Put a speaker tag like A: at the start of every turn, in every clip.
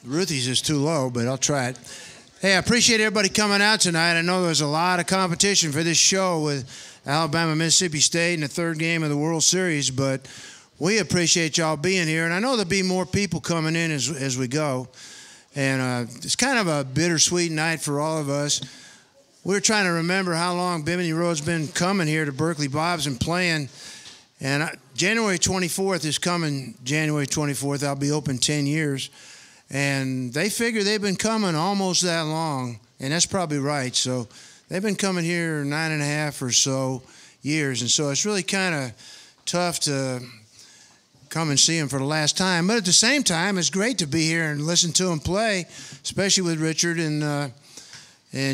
A: Ruthie's is too low, but I'll try it. Hey, I appreciate everybody coming out tonight. I know there's a lot of competition for this show with Alabama, Mississippi State in the third game of the World Series, but we appreciate y'all being here. And I know there'll be more people coming in as we go. And it's kind of a bittersweet night for all of us. We're trying to remember how long Bimini Road's been coming here to Berkeley Bob's and playing. And January 24th is coming, January 24th. I'll be open 10 years. And they figure they've been coming almost that long, and that's probably right. So they've been coming here 9.5 or so years, and so it's really kind of tough to come and see them for the last time. But at the same time, it's great to be here and listen to them play, especially with Richard and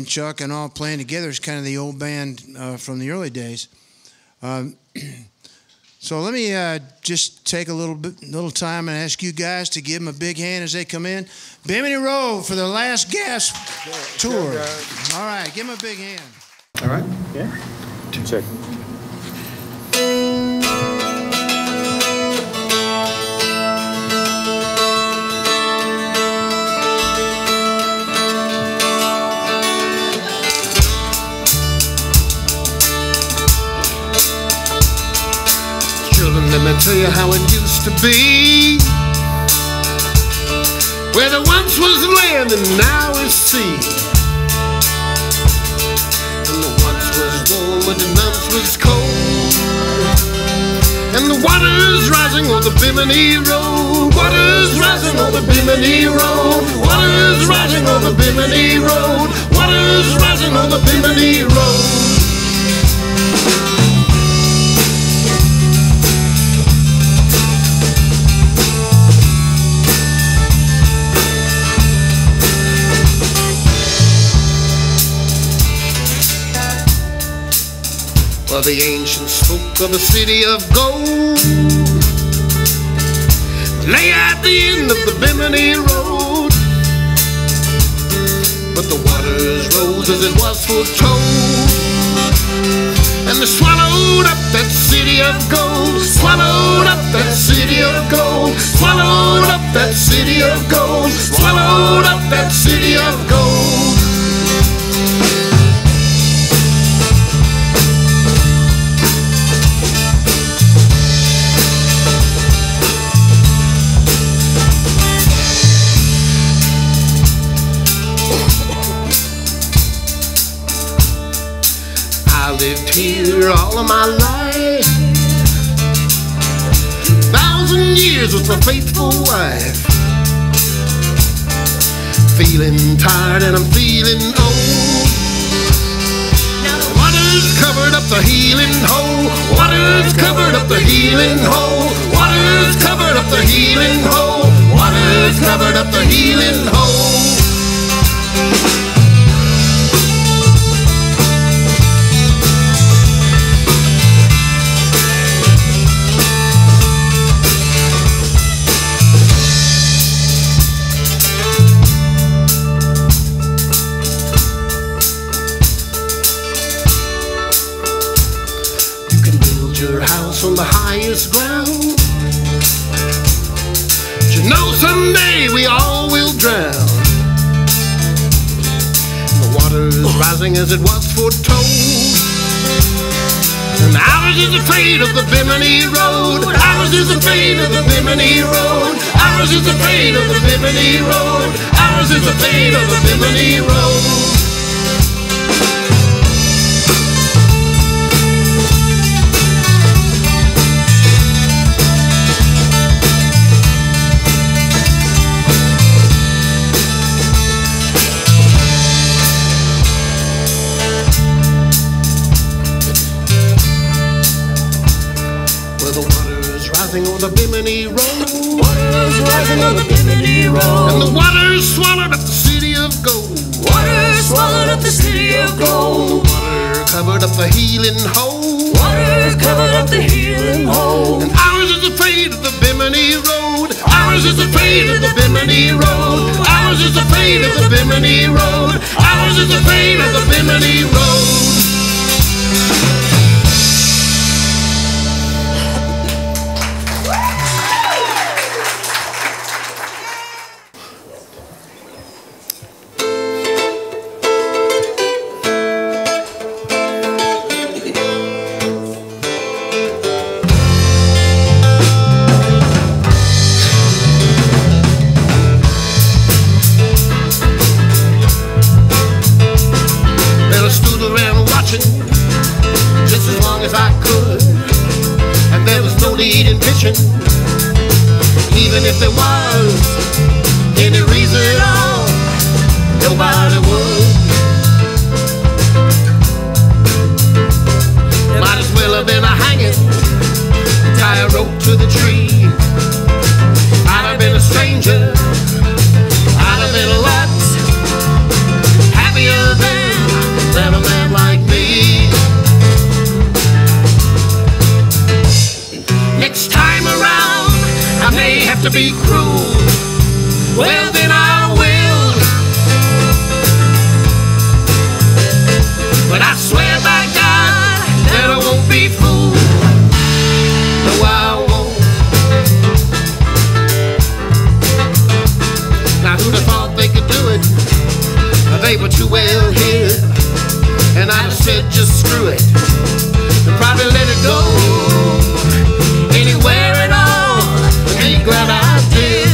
A: Chuck and all playing together. It's kind of the old band from the early days. So let me just take a little time and ask you guys to give them a big hand as they come in. Bimini Road for the last gas tour. All right, give them a big hand.
B: All right. Yeah. Check.
C: Let me tell you how it used to be, where there once was land and now is sea, and the once was warm and the once was cold, and the waters rising on the Bimini Road, waters rising on the Bimini Road, waters rising on the Bimini Road, waters rising on the Bimini Road. Well, the ancients spoke of a city of gold, lay at the end of the Bimini Road, but the waters rose as it was foretold, and they swallowed up that city of gold, swallowed up that city of gold, swallowed up that city of gold, swallowed up that city of gold. I lived here all of my life, 1,000 years with my faithful wife. Feeling tired and I'm feeling old. Now the water's covered up the healing hole, water's covered up the healing hole, water's covered up the healing hole, water's covered up the healing hole. On the highest ground, but you know someday we all will drown. The water is rising as it was foretold, and ours is the fate of the Bimini Road, ours is the fate of the Bimini Road, ours is the fate of the Bimini Road, ours is the fate of the Bimini Road. On the Bimini Road, waters rising on the Bimini Road, and the waters swallowed up the city of gold, waters swallowed up the city of gold, water covered up the healing hole, waters covered up the healing hole, and ours is the fate of the Bimini Road, ours is the fate of the Bimini Road, ours is the fate of the Bimini Road, ours is the fate of the Bimini Road. nobody would. Might as well have been a hanging, tie a rope to the tree. I'd have been a stranger, I'd have been a lot happier than a man like me. Next time around, I may have to be cruel. Well, then I will. But I swear by God that I won't be fooled. No, I won't. Now, who'd have thought they could do it? They were too well here, and I'd have said just screw it, and probably let it go anywhere at all. And be glad I did.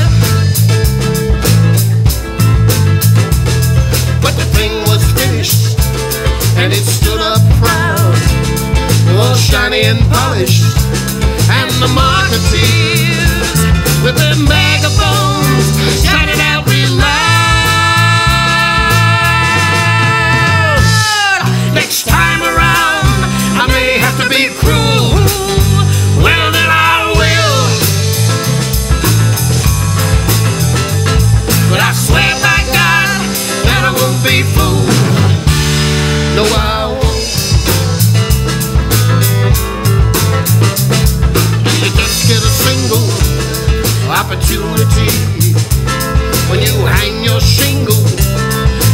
C: But the thing was finished, and it stood up proud, all shiny and polished, and the marketeers with their megaphones shouted out real loud. Next time around, I may have to be cruel. Well, then I will. But I swear by God that I won't be fooled. No, I won't. You just get a single opportunity when you hang your shingle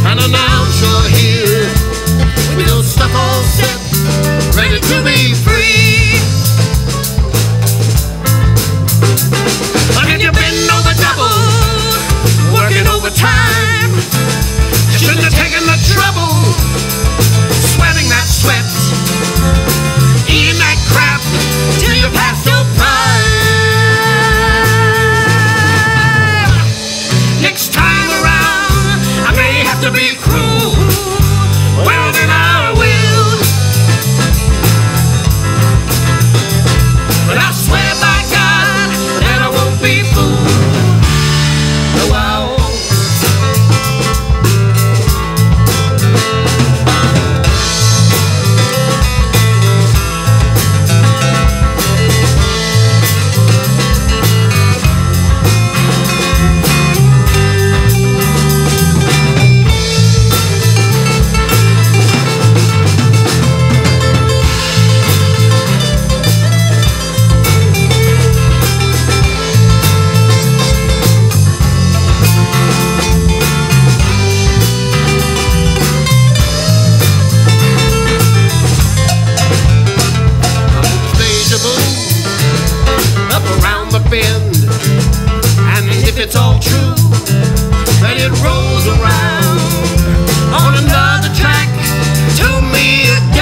C: and announce you're here with your stuff all set, ready to be free. But if you've been over double, working overtime, you shouldn't have taken the trouble, sweating that sweat, eating that crap till you pass your prime. Next time around, I may have to be cruel. Well, then I will. But I swear by God that I won't be fooled. No, I won't. It's all true, but it rolls around on another track to me again.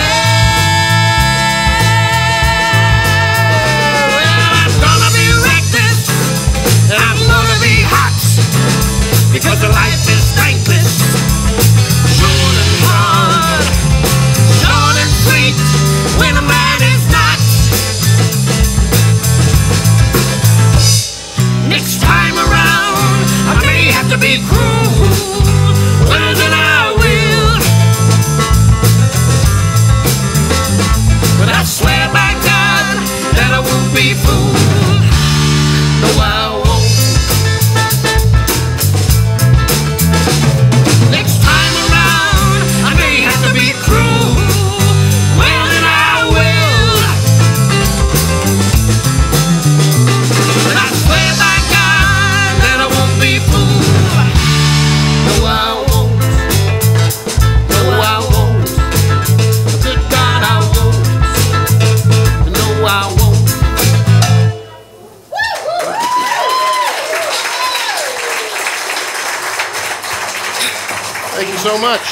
C: Well, I'm gonna be reckless, and I'm gonna be hot, because the life is thankless, short and hard, short and sweet, when a man is not. Next time around, I may have to be cruel. Well, then I will. But I swear by God that I won't be fooled. No, I won't. Next time around, I may have to be cruel. Well, then I will. But I swear by God that I won't be fooled. No, I won't. No, I won't. Good God, I won't. No, I won't. Thank you so much.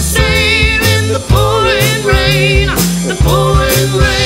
C: same in the pouring rain, the pouring rain.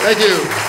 C: Thank you.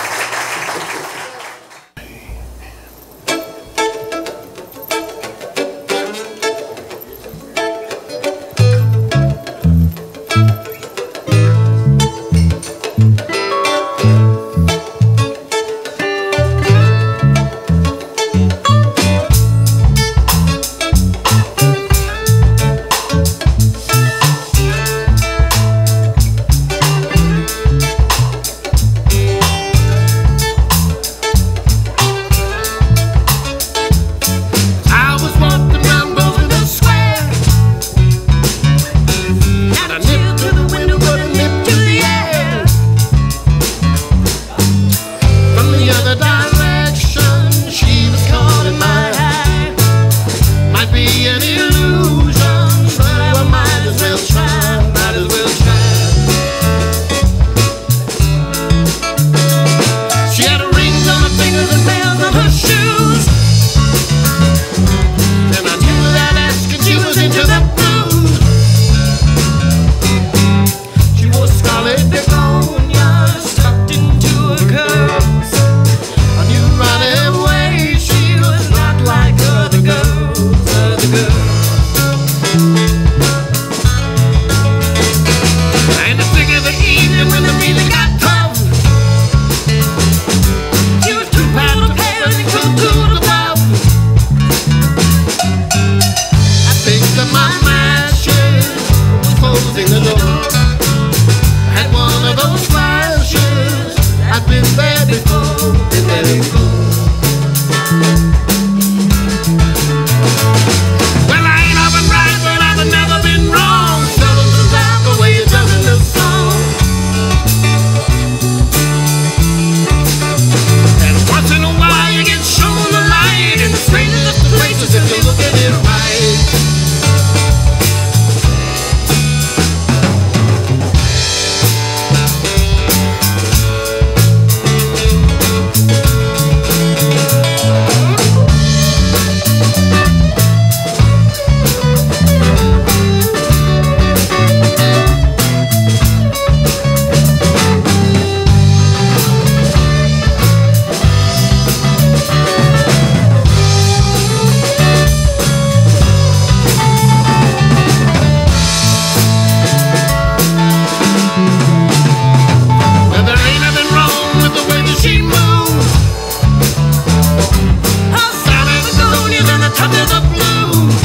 C: under the blues.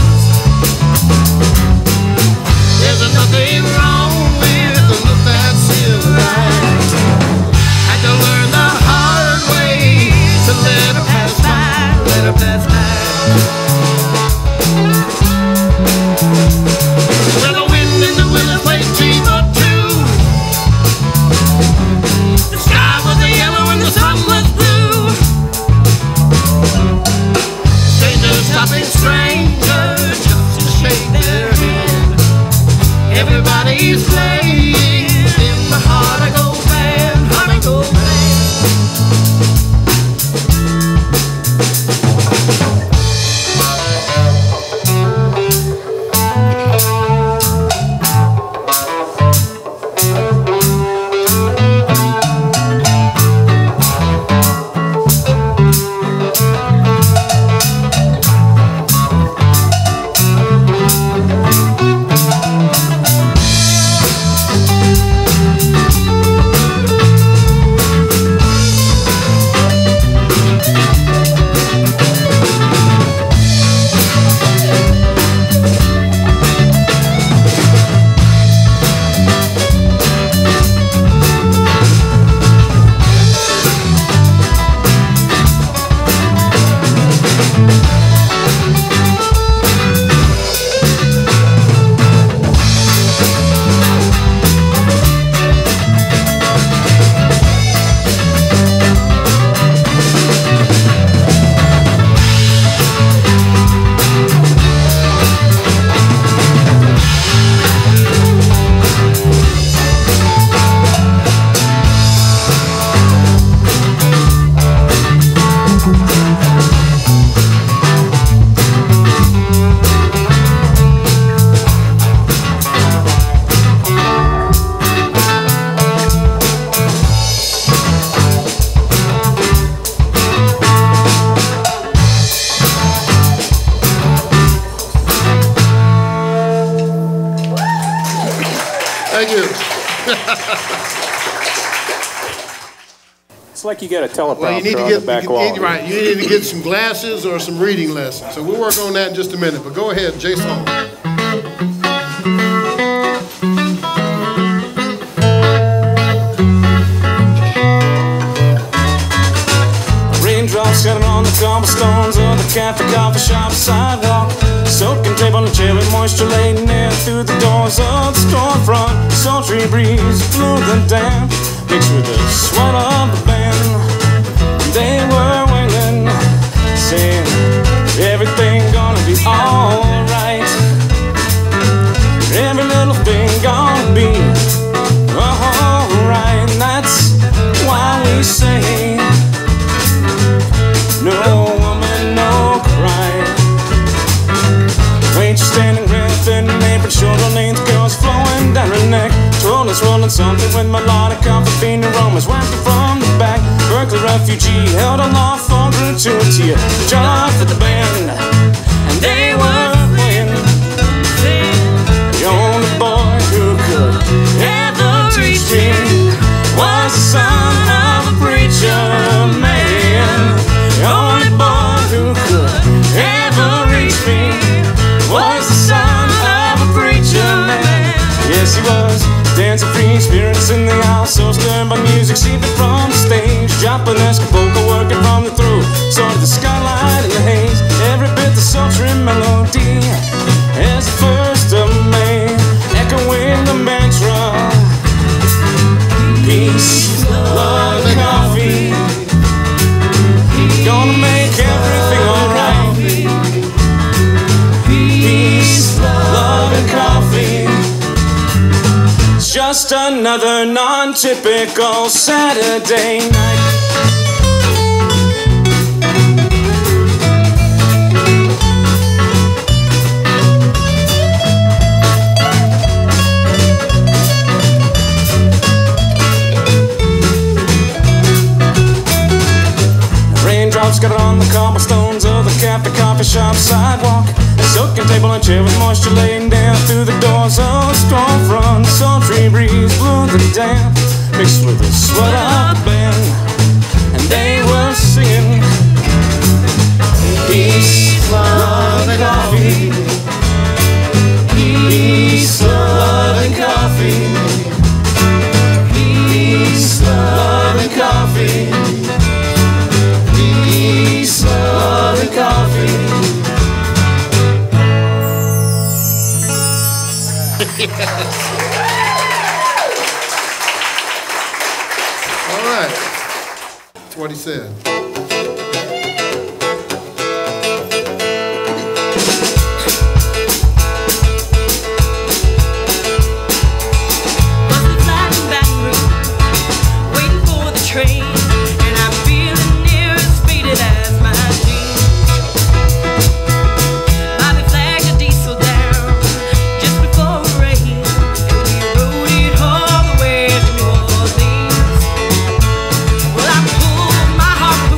C: There's nothing wrong with the look that's in right. Had to learn the hard way to let her pass by, let her pass by. Well, the wind and the willows played team or two. The sky was yellow and the sun was blue. Strangers stopping strangers just to shake their hand. Everybody's playing in the heart of gold band, heart of gold band. Thank you.
B: It's like you got a teleprompter
C: Well, you need to
B: on
C: get
B: the back wall.
C: right. You need to get some glasses or some reading lessons. So we'll work on that in just a minute. But go ahead, Jason.
D: Raindrops scattering on the cobblestones of the cafe coffee shop sidewalk. Soaking tape on the chair with moisture laden in through the doors of the storefront. Sultry breeze blew them down, mixed with the sweat of the band. They were wailing, saying everything gonna be alright. Every little thing gonna be alright. That's why we say no woman, no cry. Ain't you standing real thin and apron, shoulder length girls flowing down her neck. Twirling, swirling something with melodic comfort aromas wafted from the back. Berkeley refugee held aloft for gratuity. Job for the band, and they were playing. The only boy who could ever reach me was the son of a preacher man. The only boy who could ever reach me was the son of a preacher man. Yes, he was dancing free spirits in the house, so stirred by music seeping from the stage. Japanese polka working from the throat, sort of the skyline in the haze. Every bit the sultry melody as the 1st of May, echoing the mantra: peace, love, and coffee. Gonna make everything alright. Peace, love, and coffee. It's just another non-typical Saturday night. Raindrops got on the cobblestones of the cafe coffee shop sidewalk. A soaking table and chair with moisture laying down through the doors of the storefront. Sultry breeze blew them down, mixed with the sweat of the band, and they were singing peace, love,
C: All right. That's what he said.
E: Train, and I'm feeling near as faded as my jeans. Bobby flagged a diesel down just before it rained, and we rode it all the way to New Orleans. Well, I pulled my heart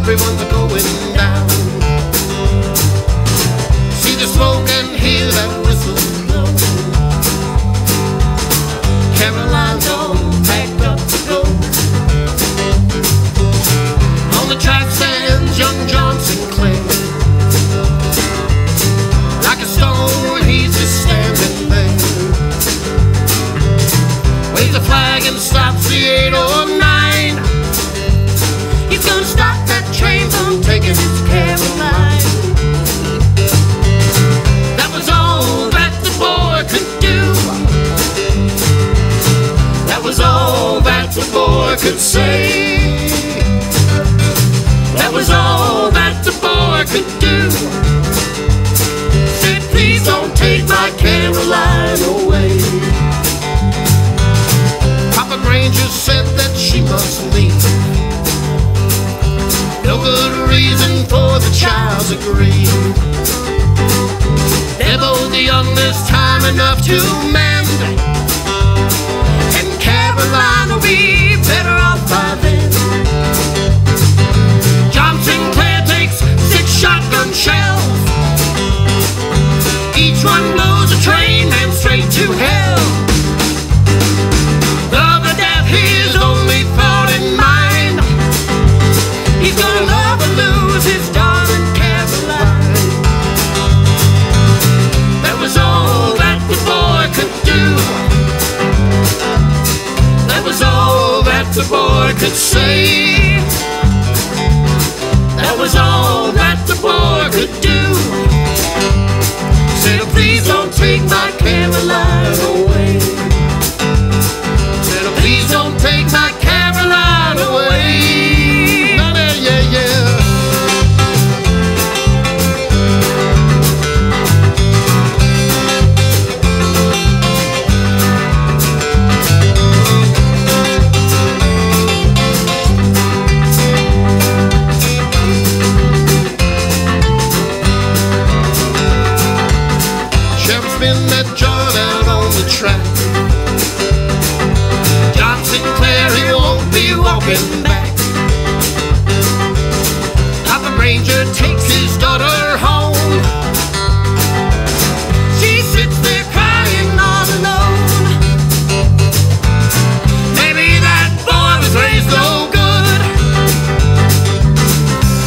C: everyone's going down. See the smoke and hear that whistle blow. Caroline's all packed up to go. On the track stands young John Sinclair. Like a stone, he's just standing there. Waves a flag and stops the 809. He's gonna stop that train from taking his Caroline. That was all that the boy could do. That was all that the boy could say. That was all that the boy could do. Said, please don't take my Caroline away. Papa Ranger said that she must leave. No good reason for the child to grieve. They're both young, there's time enough to mend. And Caroline will be better off by then. John Sinclair takes 6 shotgun shells. Each one blows a train man straight to hell. Love or death, his only thought in mind. He's gonna love or lose his darling Caroline. That was all that the boy could do. That was all that the boy could say. That was all that the boy could do. Said, please don't take my Caroline away. Said, please don't take my Caroline away. Yeah, yeah. Sheriff's been that John out on the track. John Sinclair, he won't be walking back. Papa Ranger takes his daughter home. She sits there crying all alone. Maybe that boy was raised no good.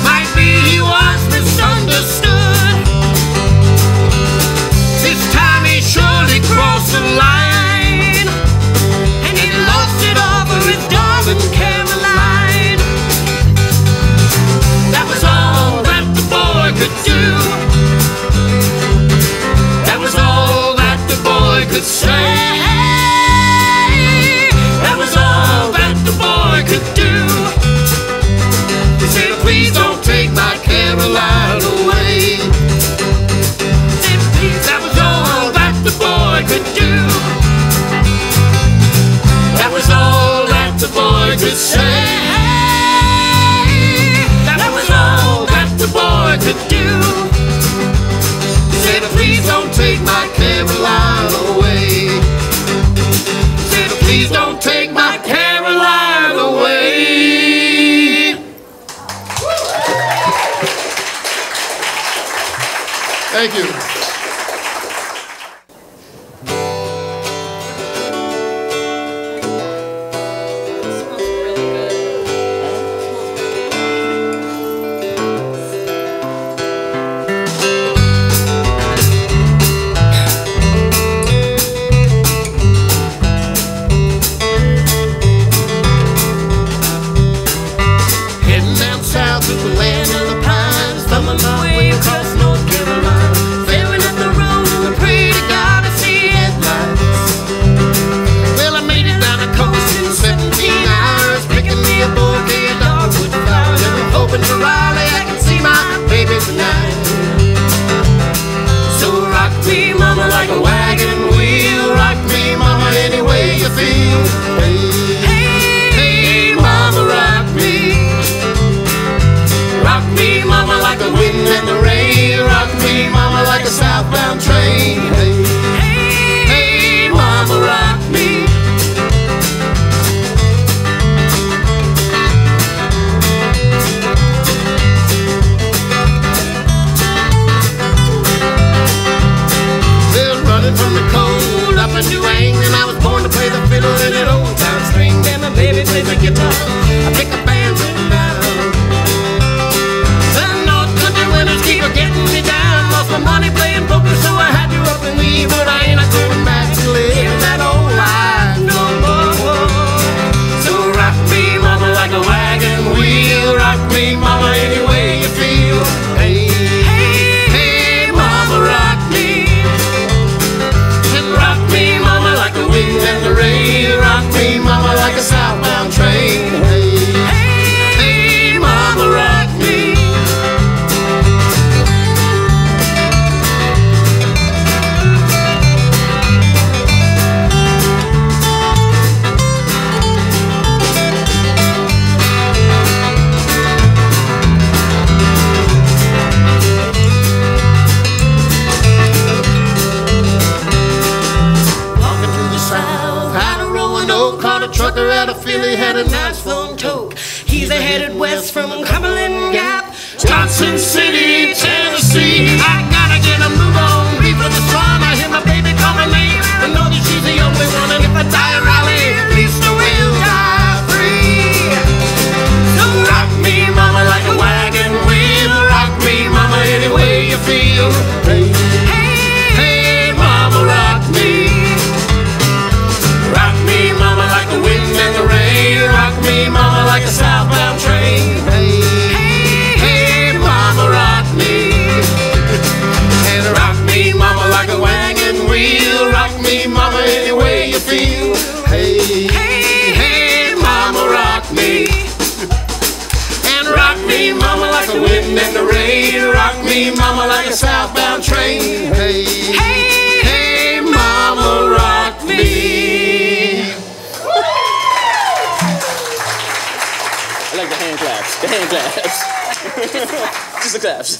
C: Might be he was misunderstood. This time he surely crossed the line, and he lost it all for his darling Caroline. That was all that the boy could do. That was all that the boy could say. That was all that the boy could do. He said, please don't take my Caroline away. Said, please, that was all that the boy could do. That was all that the boy could say. That was all that the boy could do. He said, please don't take my Caroline away. He said, please don't take my Caroline away.
F: Thank you.
C: Heading down south to the land of the pines, thumbing my way across North Carolina, staring at the road and I pray to God I see headlights. Well, I made it down the coast in 17 hours, picking me a bouquet of dogwood flowers, and I'm hoping for Raleigh I can see my baby tonight. So rock me, mama, like a wagon wheel. Rock me, mama, any way you feel. Hey, hey, mama, rock me. Rock me, mama, like the wind and the rain. Rock me, mama, like a southbound train. Hey, hey, mama, rock me. mama, any way you feel. Hey, hey, hey, mama, rock me. And rock me, mama, like the wind and the rain. Rock me, mama, like a southbound train. Hey, hey, hey, mama, rock me. Trucker at a Philly had a nice phone tote. He's headed west from Cumberland Gap, Johnson City, Tennessee. I gotta get a move on, leave for the storm. I hear my baby call my name. I know that she's the only one, and if I die in Raleigh, at least I will die free. So rock me, mama, like a wagon wheel. Rock me, mama, any way you feel. Hey, hey, hey, mama, rock me. Rock me, mama, like the wind and the rain. Rock me, mama, like a southbound train. Hey, hey, hey, mama, rock me. And rock me, mama, like a wagon wheel. Rock me, mama, any way you feel. Hey, hey, hey, mama, rock me. And rock me, mama, like the wind and the rain. Rock me, mama, like a southbound train. Hey, hey, hey, mama, rock me.
D: I like the hand claps. The hand claps. Just the claps.